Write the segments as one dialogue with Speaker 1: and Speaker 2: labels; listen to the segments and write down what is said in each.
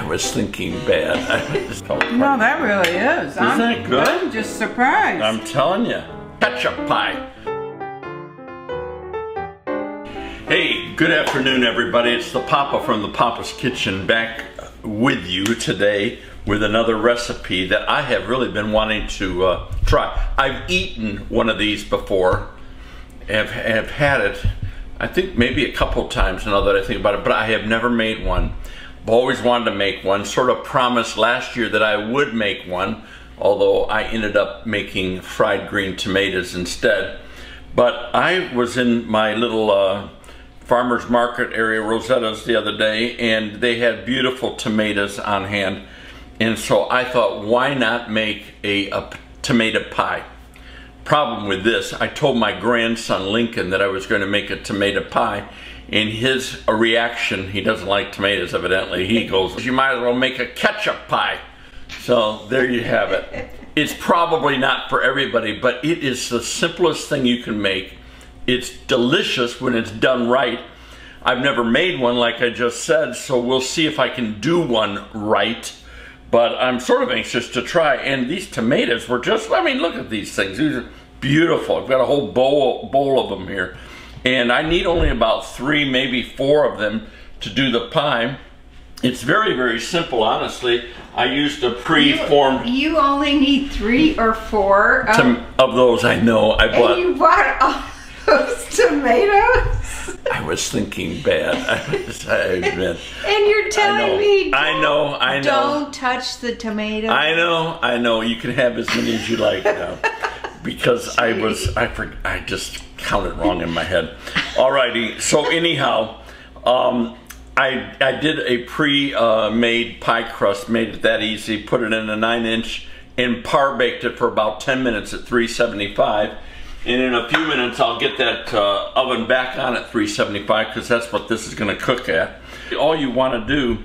Speaker 1: was thinking bad.
Speaker 2: No, that really is.
Speaker 1: Isn't that good?
Speaker 2: I'm just surprised.
Speaker 1: I'm telling you. Ketchup pie. Hey, good afternoon, everybody. It's the Papa from the Papa's Kitchen back with you today with another recipe that I have really been wanting to try. I've eaten one of these before. Have had it, I think maybe a couple times now that I think about it, but I have never made one. I've always wanted to make one. Sort of promised last year that I would make one, although I ended up making fried green tomatoes instead. But I was in my little farmer's market area, Rosetta's, the other day, and they had beautiful tomatoes on hand. And so I thought, why not make a tomato pie? Problem with this, I told my grandson Lincoln that I was going to make a tomato pie, and his reaction, he doesn't like tomatoes evidently, he goes, you might as well make a ketchup pie. So there you have it. It's probably not for everybody, but it is the simplest thing you can make. It's delicious when it's done right. I've never made one like I just said, so we'll see if I can do one right. But I'm sort of anxious to try. And these tomatoes were just, I mean, look at these things. These are beautiful. I've got a whole bowl of them here. And I need only about 3, maybe 4 of them to do the pie. It's very, very simple, honestly. I used a pre-formed...
Speaker 2: You only need 3 or 4
Speaker 1: of those, I know. I bought...
Speaker 2: And you bought all those tomatoes?
Speaker 1: I was thinking bad. I admit.
Speaker 2: And you're telling me
Speaker 1: I know.
Speaker 2: Don't touch the tomatoes.
Speaker 1: I know. You can have as many as you like now. Because I just counted wrong in my head. Alrighty, so anyhow, I did a pre-made pie crust, made it that easy, put it in a 9-inch and par baked it for about 10 minutes at 375. And in a few minutes, I'll get that oven back on at 375 because that's what this is going to cook at. All you want to do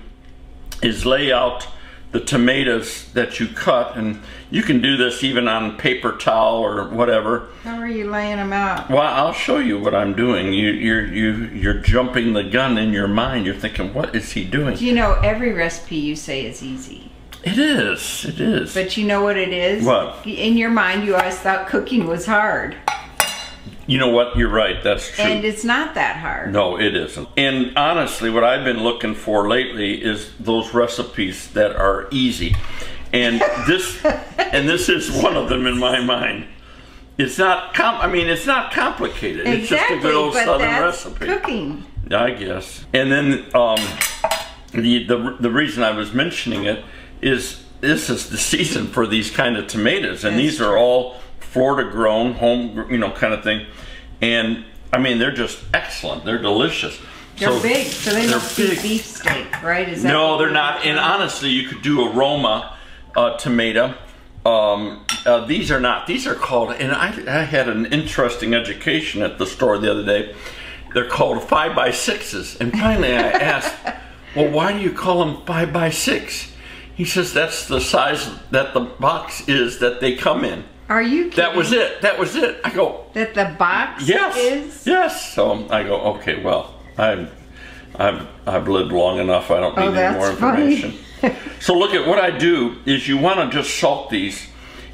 Speaker 1: is lay out the tomatoes that you cut, and you can do this even on paper towel or whatever.
Speaker 2: How are you laying them out? Well,
Speaker 1: I'll show you what I'm doing. You're jumping the gun in your mind. You're thinking, what is he doing?
Speaker 2: You know, every recipe you say is easy.
Speaker 1: It is. It is.
Speaker 2: But you know what it is?
Speaker 1: What?
Speaker 2: In your mind, you always thought cooking was hard.
Speaker 1: You know what? You're right. That's true.
Speaker 2: And it's not that hard.
Speaker 1: No, it isn't. And honestly, what I've been looking for lately is those recipes that are easy. And this is one of them in my mind. It's not it's not complicated.
Speaker 2: Exactly,
Speaker 1: it's just a good old Southern
Speaker 2: that's
Speaker 1: recipe.
Speaker 2: Cooking.
Speaker 1: I guess. And then the reason I was mentioning it is this is the season for these kind of tomatoes, and these are all Florida grown, home, kind of thing. And I mean, they're just excellent. They're delicious.
Speaker 2: They're big, so they must be beefsteak, right? Is that
Speaker 1: no, they're not. And honestly, you could do a Roma tomato. These are not. These are called, and I had an interesting education at the store the other day. They're called 5x6s. And finally I asked, well, why do you call them 5x6? He says that's the size that the box is that they come in.
Speaker 2: Are you kidding?
Speaker 1: That was it. That was it. I go.
Speaker 2: That the box is?
Speaker 1: Yes. So I go, okay, well, I've lived long enough. I don't need any more information. So look at what I do is you want to just salt these,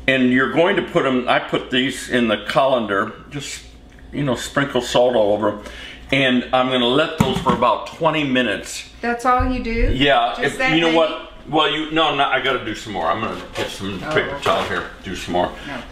Speaker 1: and you're going to put them, I put these in the colander, just, sprinkle salt all over them. And I'm going to let those for about 20 minutes.
Speaker 2: That's all you do?
Speaker 1: Yeah. You know what? Well, I got to do some more. I'm going to get some paper towel here, do some more.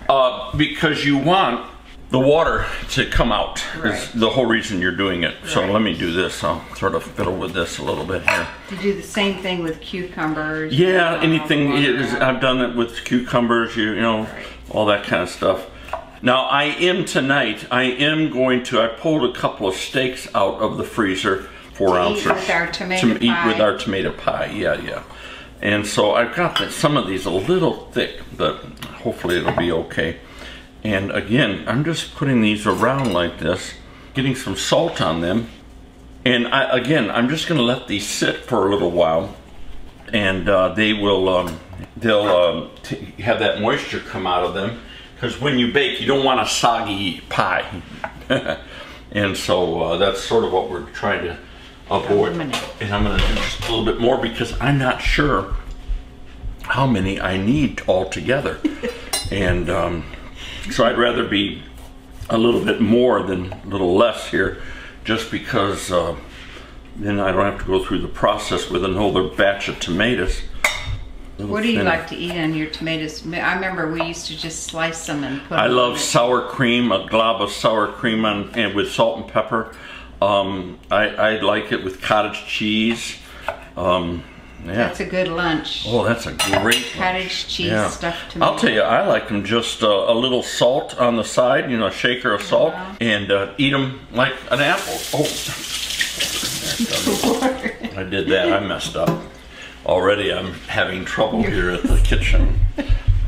Speaker 1: Okay. Because you want the water to come out. Right. Is the whole reason you're doing it. Right. So let me do this. I'll sort of fiddle with this a little bit here.
Speaker 2: You do the same thing with cucumbers?
Speaker 1: Yeah, anything. I've done it with cucumbers, right. All that kind of stuff. Now, I pulled a couple of steaks out of the freezer, 4 ounces.
Speaker 2: To eat with our tomato pie.
Speaker 1: To eat with our tomato pie, yeah. And so I've got some of these a little thick, but hopefully it'll be okay. And again, I'm just putting these around like this, getting some salt on them. And I'm just going to let these sit for a little while, and they'll have that moisture come out of them. Because when you bake, you don't want a soggy pie. And so that's sort of what we're trying to boil. And I'm gonna do just a little bit more because I'm not sure how many I need altogether. And so I'd rather be a little bit more than a little less here, just because then I don't have to go through the process with another batch of tomatoes.
Speaker 2: What do you like to eat on your tomatoes? I remember we used to just slice them and put them.
Speaker 1: I love sour cream, a glob of sour cream and with salt and pepper. I like it with cottage cheese. Yeah.
Speaker 2: That's a good lunch.
Speaker 1: Oh, that's a great
Speaker 2: cottage cheese stuffed tomato.
Speaker 1: I'll tell you, I like them just a little salt on the side, you know, a shaker of salt, and eat them like an apple. Oh, I did that. I messed up. Already I'm having trouble here at the kitchen.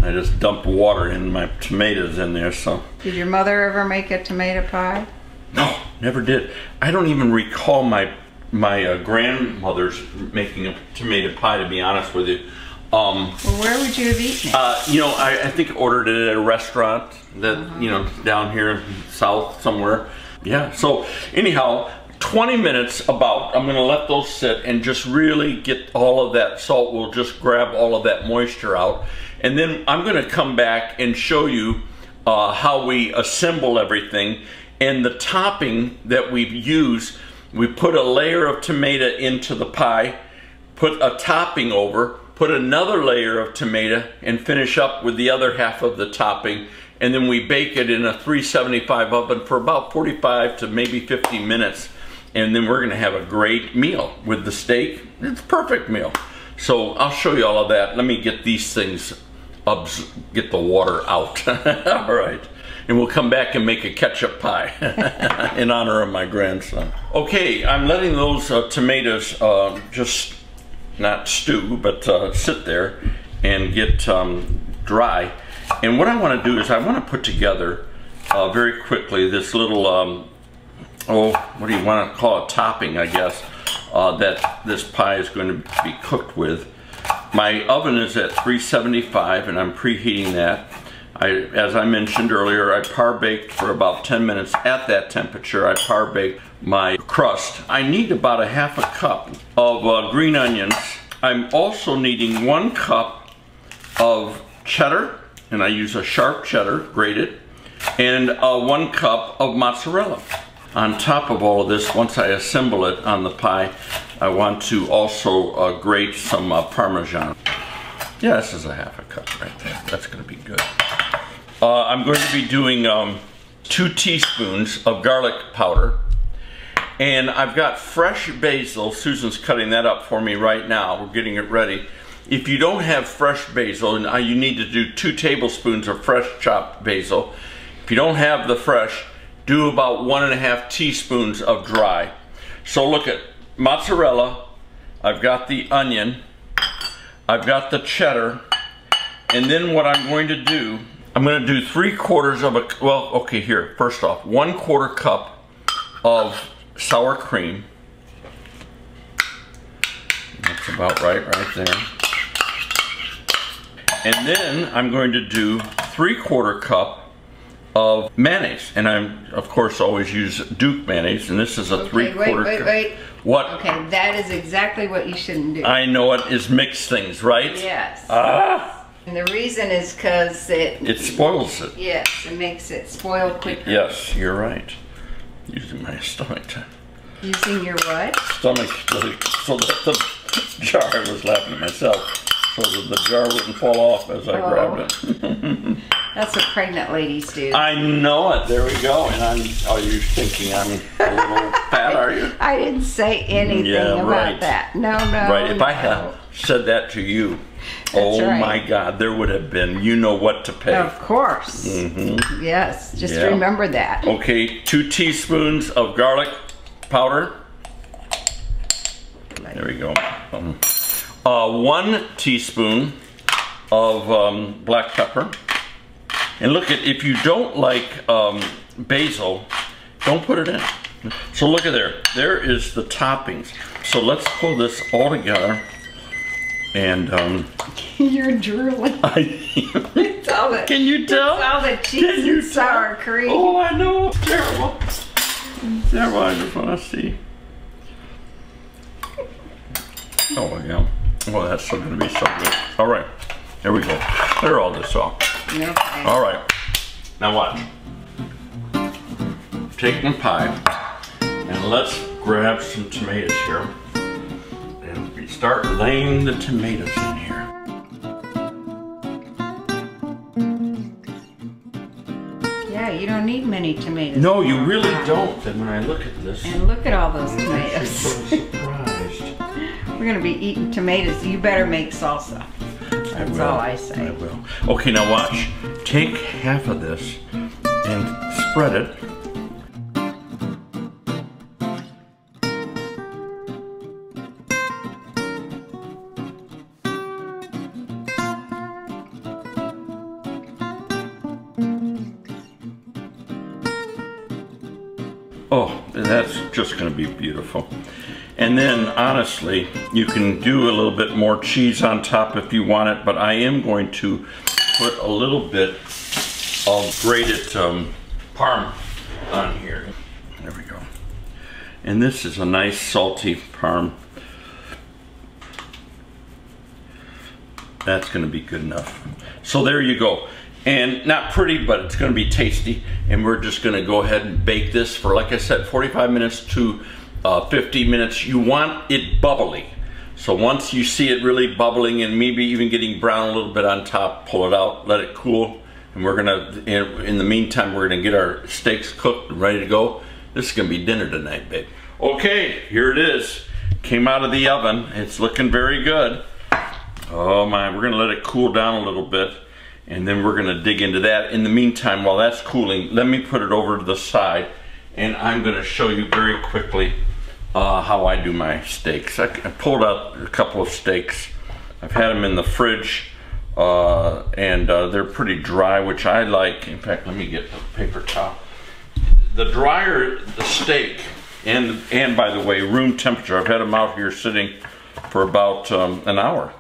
Speaker 1: I just dumped water in my tomatoes in there, so.
Speaker 2: Did your mother ever make a tomato pie?
Speaker 1: No, never did. I don't even recall my grandmother's making a tomato pie, to be honest with you.
Speaker 2: Well, where would you have eaten it?
Speaker 1: You know, I think I ordered it at a restaurant that, you know, down here south somewhere. Yeah, so anyhow, 20 minutes about, I'm gonna let those sit and just really get all of that salt. Will just grab all of that moisture out. And then I'm gonna come back and show you how we assemble everything. And the topping that we've used, we put a layer of tomato into the pie, put a topping over, put another layer of tomato, and finish up with the other half of the topping. And then we bake it in a 375 oven for about 45 to maybe 50 minutes. And then we're gonna have a great meal with the steak. It's a perfect meal. So I'll show you all of that. Let me get these things up, get the water out. All right. And we'll come back and make a ketchup pie in honor of my grandson. Okay, I'm letting those tomatoes just not stew, but sit there and get dry. And what I want to do is I want to put together very quickly this little what do you want to call it, topping, I guess, that this pie is going to be cooked with. My oven is at 375 and I'm preheating that. As I mentioned earlier, I par baked for about 10 minutes at that temperature. I par baked my crust. I need about a half a cup of green onions. I'm also needing 1 cup of cheddar, and I use a sharp cheddar, grated, and 1 cup of mozzarella. On top of all of this, once I assemble it on the pie, I want to also grate some Parmesan. Yeah, this is a half a cup right there. That's going to be good. I'm going to be doing 2 teaspoons of garlic powder. And I've got fresh basil. Susan's cutting that up for me right now. We're getting it ready. If you don't have fresh basil, you need to do 2 tablespoons of fresh chopped basil. If you don't have the fresh, do about 1.5 teaspoons of dry. So look at mozzarella, I've got the onion, I've got the cheddar, and then what I'm going to do, I'm going to do 3/4 of a, well, okay, here, first off, 1/4 cup of sour cream. That's about right there. And then I'm going to do 3/4 cup of mayonnaise, and I'm of course always use Duke mayonnaise, and this is a 3/4 cup. Wait. What?
Speaker 2: Okay, that is exactly what you shouldn't do.
Speaker 1: I know it is mix things, right?
Speaker 2: Yes.
Speaker 1: Ah.
Speaker 2: And the reason is because it
Speaker 1: spoils it.
Speaker 2: Yes, it makes it spoil quicker.
Speaker 1: Yes, you're right. Using my stomach to.
Speaker 2: Using your what?
Speaker 1: Stomach so that the jar. I was laughing at myself. So that the jar wouldn't fall off as I grabbed it.
Speaker 2: That's what pregnant ladies do.
Speaker 1: I know it. There we go. And are you thinking I'm a little fat, are you?
Speaker 2: I didn't say anything about that. No.
Speaker 1: Right. If I had said that to you, my God, there would have been, you know what to pay.
Speaker 2: Of course. Mm-hmm. Yes. Just remember that. Okay.
Speaker 1: 2 teaspoons of garlic powder. There we go. 1 teaspoon of black pepper. And look at, if you don't like basil, don't put it in. So look at there. There is the toppings. So let's pull this all together. And
Speaker 2: you're drooling. It's all the,
Speaker 1: can you tell?
Speaker 2: It's all the cheese and sour cream.
Speaker 1: Oh, I know. It's terrible. It's terrible. I just want to see. Oh, yeah. Well, that's still going to be so good. All right. Here we go. Clear all this off.
Speaker 2: Okay.
Speaker 1: All right. Now watch. Take my pie and let's grab some tomatoes here. And we start laying the tomatoes in here.
Speaker 2: Yeah, you don't need many tomatoes.
Speaker 1: No, you really don't. And when I look at this,
Speaker 2: and look at all those
Speaker 1: I'm
Speaker 2: tomatoes.
Speaker 1: so surprised.
Speaker 2: We're gonna be eating tomatoes. You better make salsa. That's all I say.
Speaker 1: I will. Okay, now watch. Take half of this and spread it. Oh, that's just going to be beautiful. And then, honestly, you can do a little bit more cheese on top if you want it, but I am going to put a little bit of grated Parm on here. There we go. And this is a nice salty Parm. That's going to be good enough. So there you go. And not pretty, but it's going to be tasty. And we're just going to go ahead and bake this for, like I said, 45 minutes to 50 minutes. You want it bubbly. So once you see it really bubbling and maybe even getting brown a little bit on top, pull it out, let it cool. And we're going to, in the meantime, we're going to get our steaks cooked and ready to go. This is going to be dinner tonight, babe. Okay, here it is. Came out of the oven. It's looking very good. Oh my, we're going to let it cool down a little bit. And then we're going to dig into that. In the meantime, while that's cooling, let me put it over to the side. And I'm going to show you very quickly how I do my steaks. I pulled out a couple of steaks. I've had them in the fridge. And they're pretty dry, which I like. In fact, let me get the paper towel. The drier the steak, and by the way, room temperature. I've had them out here sitting for about an hour.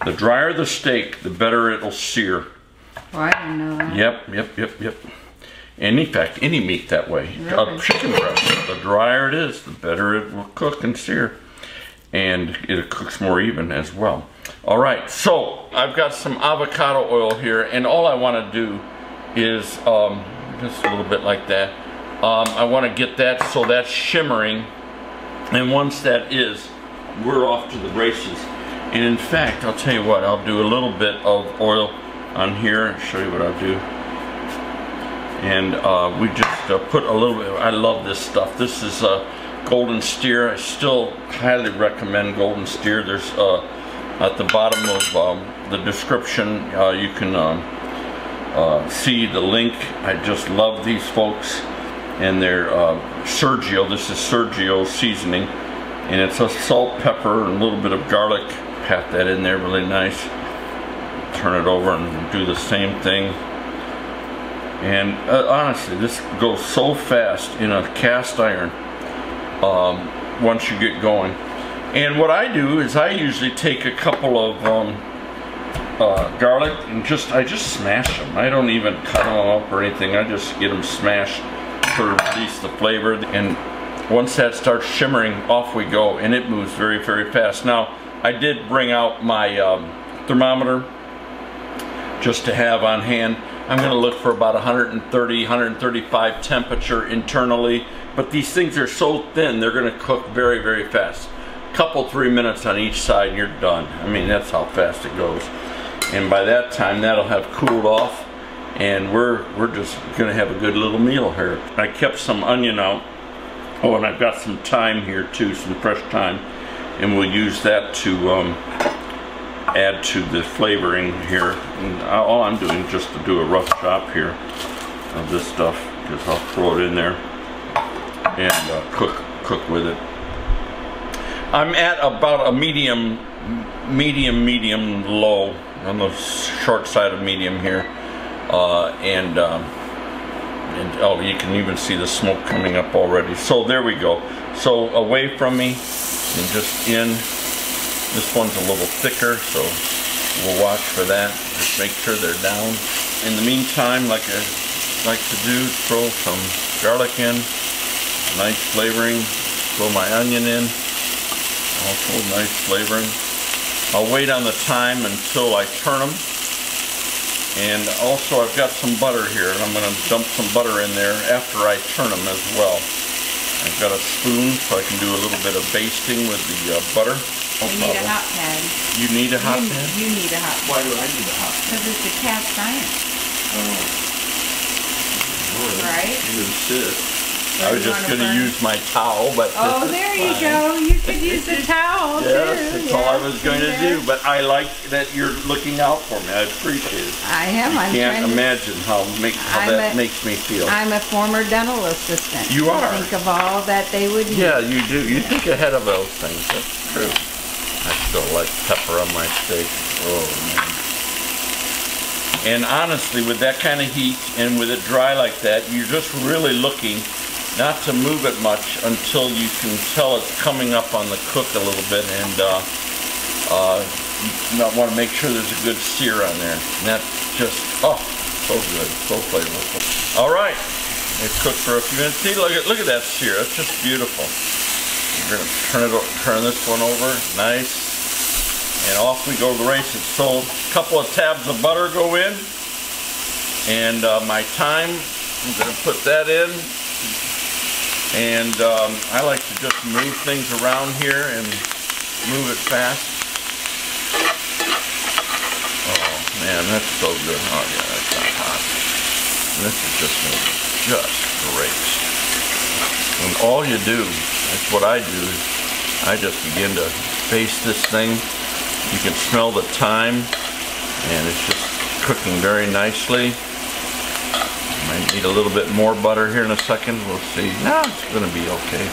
Speaker 1: The drier the steak, the better it'll sear.
Speaker 2: Oh, I didn't know that.
Speaker 1: Yep. And in fact, any meat that way.
Speaker 2: Really?
Speaker 1: A chicken breast, the drier it is, the better it will cook and sear. And it cooks more even as well. All right, so I've got some avocado oil here, and all I want to do is just a little bit like that. I want to get that so that's shimmering, and once that is, we're off to the races. And in fact, I'll tell you what, I'll do a little bit of oil on here. I'll show you what I'll do. And we just put a little bit, I love this stuff. This is golden steer. I still highly recommend golden steer. There's at the bottom of the description, you can see the link. I just love these folks. And they're Sergio. This is Sergio seasoning. And it's a salt, pepper, and a little bit of garlic. Pat that in there really nice. Turn it over and do the same thing. And honestly, this goes so fast in a cast iron once you get going. And what I do is I usually take a couple of garlic and I just smash them. I don't even cut them up or anything. I just get them smashed to release the flavor. And once that starts shimmering, off we go, and it moves very, very fast. Now, I did bring out my thermometer just to have on hand. I'm going to look for about 130, 135 temperature internally, but these things are so thin, they're going to cook very, very fast. Couple, 3 minutes on each side and you're done. I mean, that's how fast it goes. And by that time, that'll have cooled off, and we're just going to have a good little meal here. I kept some onion out. Oh, and I've got some thyme here too, some fresh thyme, and we'll use that to add to the flavoring here. And all I'm doing is just to do a rough chop here of this stuff, because I'll throw it in there and cook with it. I'm at about a medium low, on the short side of medium here, and oh, you can even see the smoke coming up already. So there we go. So away from me and just in. This one's a little thicker, so we'll watch for that. Just make sure they're down. In the meantime, like I like to do, throw some garlic in, nice flavoring. Throw my onion in. Also nice flavoring. I'll wait on the thyme until I turn them. And also I've got some butter here, and I'm going to dump some butter in there after I turn them as well. I've got a spoon so I can do a little bit of basting with the butter.
Speaker 2: You need a hot pad.
Speaker 1: You need a hot pad?
Speaker 2: You need a hot pad.
Speaker 1: Why do I need a hot pad?
Speaker 2: Because it's a cast iron. Right?
Speaker 1: You insist. I was just going to use my towel, but
Speaker 2: oh, there you go. You could use the towel too.
Speaker 1: Yes, that's all I was going to do. But I like that you're looking out for me. I appreciate it.
Speaker 2: I am.
Speaker 1: I can't imagine how that makes me feel.
Speaker 2: I'm a former dental assistant.
Speaker 1: You are.
Speaker 2: Think of all that they would use.
Speaker 1: Yeah, you do. You think ahead of those things. That's true. I still like pepper on my steak. Oh man. And honestly, with that kind of heat and with it dry like that, you're just really looking not to move it much until you can tell it's coming up on the cook a little bit, and you want to make sure there's a good sear on there. And that's just, oh, so good, so flavorful. All right, it's cooked for a few minutes. See, look at that sear. It's just beautiful. We're gonna turn this one over, nice, and off we go to the races. So a couple of tabs of butter go in, and my thyme, I'm gonna put that in. And I like to just move things around here and move it fast. Oh man, that's so good. Oh yeah, that's not hot. And this is just going to be just great. And all you do, that's what I do, is I just begin to baste this thing. You can smell the thyme, and it's just cooking very nicely. Might need a little bit more butter here in a second. We'll see. No, it's going to be okay.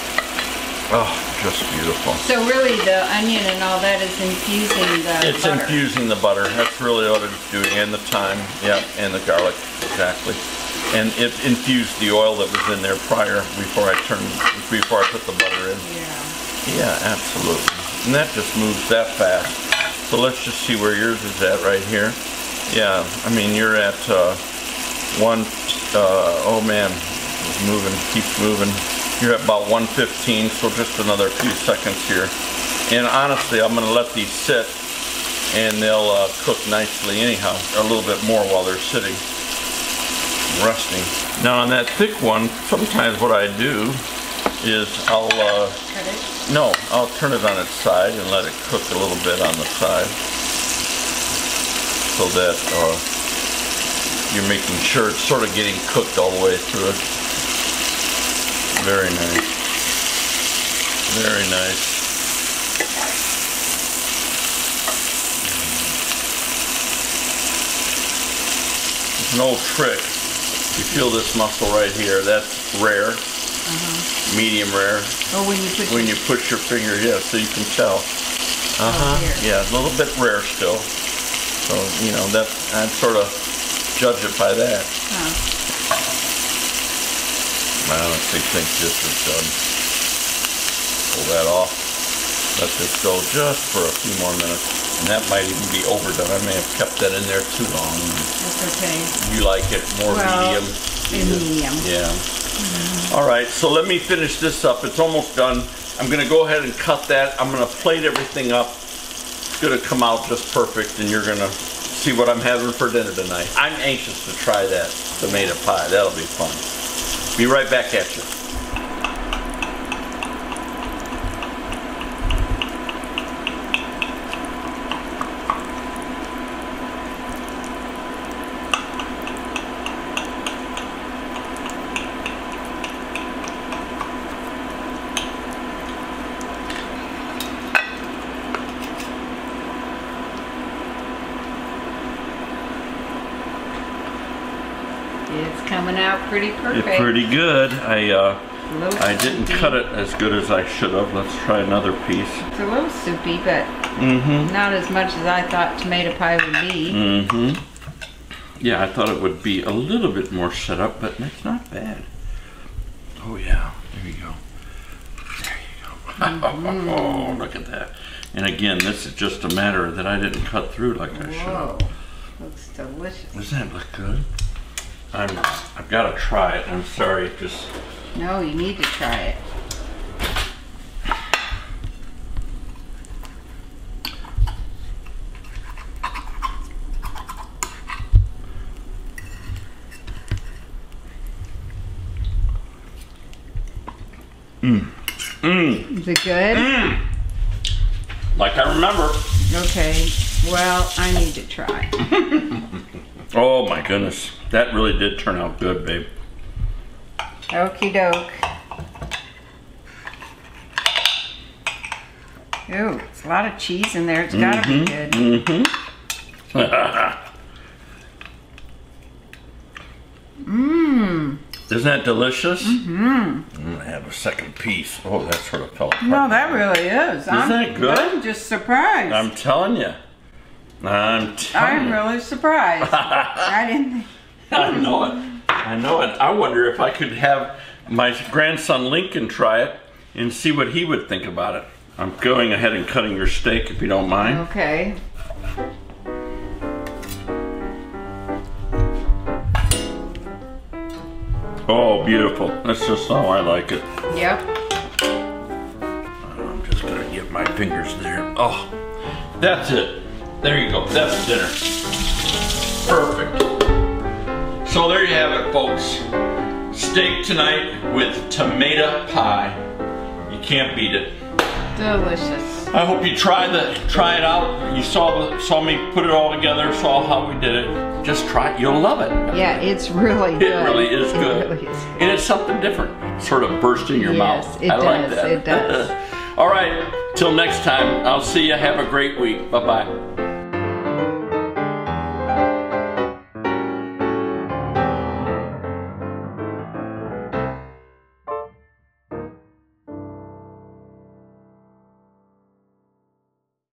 Speaker 1: Oh, just beautiful.
Speaker 2: So really the onion and all that is infusing the butter.
Speaker 1: It's infusing the butter. That's really what it's doing. And the thyme. Yeah, and the garlic. Exactly. And it infused the oil that was in there prior before I put the butter in.
Speaker 2: Yeah.
Speaker 1: Yeah, absolutely. And that just moves that fast. So let's just see where yours is at right here. Yeah, I mean, you're at oh man, it's moving, keeps moving. You're at about 115, so just another few seconds here. And honestly, I'm going to let these sit, and they'll cook nicely anyhow, a little bit more while they're sitting, resting. Now on that thick one, sometimes what I do is I'll
Speaker 2: cut it?
Speaker 1: No, I'll turn it on its side and let it cook a little bit on the side, so that you're making sure it's sort of getting cooked all the way through it. Very nice. Very nice. It's an old trick. You feel this muscle right here. That's rare. Medium rare.
Speaker 2: Oh, when you
Speaker 1: push your finger, yeah, so you can tell. Yeah, a little bit rare still. So, you know, I'd sort of judge it by that. Well, let's see, think this is done. Pull that off. Let this go just for a few more minutes. And that might even be overdone. I may have kept that in there too long.
Speaker 2: That's okay.
Speaker 1: You like it more medium?
Speaker 2: Medium.
Speaker 1: Yeah. All right, so let me finish this up. It's almost done. I'm going to go ahead and cut that. I'm going to plate everything up. It's going to come out just perfect, and you're going to see what I'm having for dinner tonight. I'm anxious to try that tomato pie. That'll be fun. Be right back at you.
Speaker 2: It's coming out pretty perfect.
Speaker 1: It's pretty good. I didn't cut it as good as I should have. Let's try another piece.
Speaker 2: It's a little soupy, but not as much as I thought tomato pie would be.
Speaker 1: Yeah, I thought it would be a little bit more set up, but it's not bad. Oh yeah, there you go. There you go. Oh, look at that. And again, this is just a matter that I didn't cut through like I should have.
Speaker 2: Looks delicious.
Speaker 1: Doesn't that look good? I've got to try it. I'm sorry,
Speaker 2: No, you need to try it. Is it good?
Speaker 1: Like I remember.
Speaker 2: Okay. Well, I need to try.
Speaker 1: Oh my goodness. That really did turn out good, babe.
Speaker 2: Okie doke. Ooh, it's a lot of cheese in there. It's gotta be good.
Speaker 1: Isn't that delicious? I'm gonna have a second piece. Oh, that sort of fell apart.
Speaker 2: No, that really is.
Speaker 1: Isn't that good?
Speaker 2: I'm just surprised.
Speaker 1: I'm telling you.
Speaker 2: I'm really surprised. I didn't think.
Speaker 1: I know it. I know it. I wonder if I could have my grandson Lincoln try it and see what he would think about it. I'm going ahead and cutting your steak if you don't mind.
Speaker 2: Okay.
Speaker 1: Oh, beautiful. That's just how I like it.
Speaker 2: Yep.
Speaker 1: I'm just gonna get my fingers there. Oh, that's it. There you go. That's dinner. Perfect. So there you have it, folks. Steak tonight with tomato pie. You can't beat it.
Speaker 2: Delicious.
Speaker 1: I hope you try it out. You saw me put it all together, saw how we did it. Just try it. You'll love it.
Speaker 2: Yeah, it's really good.
Speaker 1: It really is good.
Speaker 2: It really is.
Speaker 1: And it's something different. Sort of burst in your mouth.
Speaker 2: Yes,
Speaker 1: I like that.
Speaker 2: It does.
Speaker 1: All right. Till next time. I'll see you. Have a great week. Bye-bye.